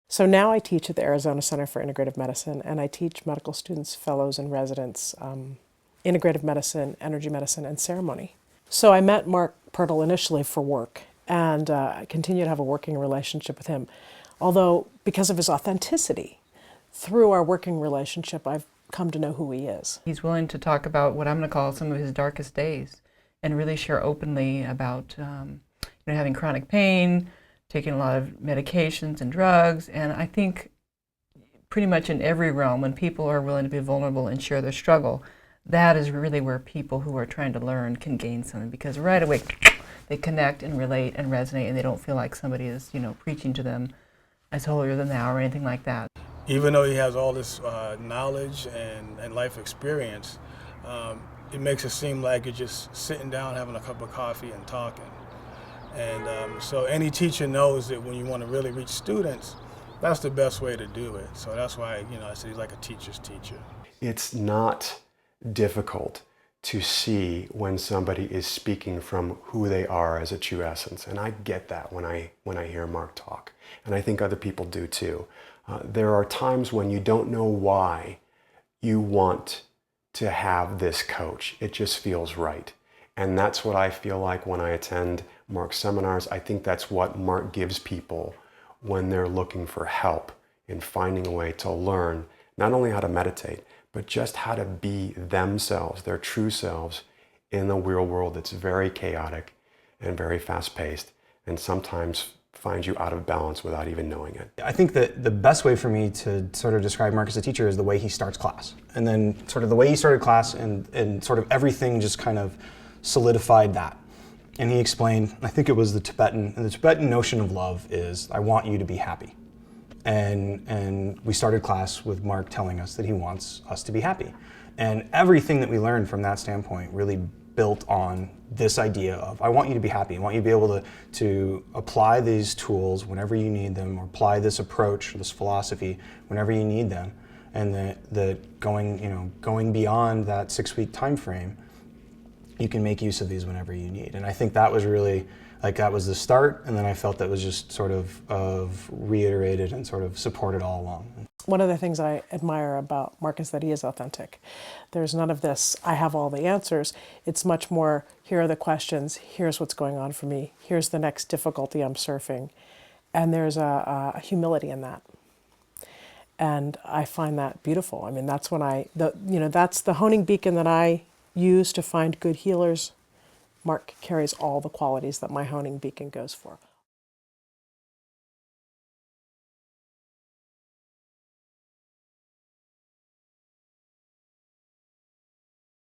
So now I teach at the Arizona Center for Integrative Medicine, and I teach medical students, fellows, and residents integrative medicine, energy medicine, and ceremony. So I met Mark Pirtle initially for work, and I continue to have a working relationship with him. Although, because of his authenticity, through our working relationship, I've come to know who he is. He's willing to talk about what I'm going to call some of his darkest days and really share openly about having chronic pain, taking a lot of medications and drugs. And I think pretty much in every realm, when people are willing to be vulnerable and share their struggle, that is really where people who are trying to learn can gain something, because right away they connect and relate and resonate, and they don't feel like somebody is, preaching to them as holier than thou or anything like that. Even though he has all this knowledge and life experience, it makes it seem like you're just sitting down having a cup of coffee and talking. And so any teacher knows that when you want to really reach students, that's the best way to do it. So that's why, I say he's like a teacher's teacher. It's not difficult to see when somebody is speaking from who they are as a true essence. And I get that when I hear Mark talk. And I think other people do too. There are times when you don't know why you want to have this coach. It just feels right. And that's what I feel like when I attend Mark's seminars. I think that's what Mark gives people when they're looking for help in finding a way to learn not only how to meditate, but just how to be themselves, their true selves, in the real world that's very chaotic and very fast-paced, and sometimes finds you out of balance without even knowing it. I think that the best way for me to sort of describe Mark as a teacher is the way he starts class. And then sort of the way he started class and sort of everything just kind of solidified that. And he explained, I think it was the Tibetan notion of love is, I want you to be happy. And we started class with Mark telling us that he wants us to be happy. And everything that we learned from that standpoint really built on this idea of, I want you to be happy. I want you to be able to apply these tools whenever you need them, or apply this approach, this philosophy, whenever you need them. And that going beyond that 6-week time frame, you can make use of these whenever you need. And I think that was really, that was the start, and then I felt that was just sort of reiterated and sort of supported all along. One of the things I admire about Mark is that he is authentic. There's none of this, I have all the answers. It's much more, here are the questions, here's what's going on for me, here's the next difficulty I'm surfing. And there's a humility in that. And I find that beautiful. I mean, that's when that's the honing beacon that I use to find good healers. Mark carries all the qualities that my honing beacon goes for.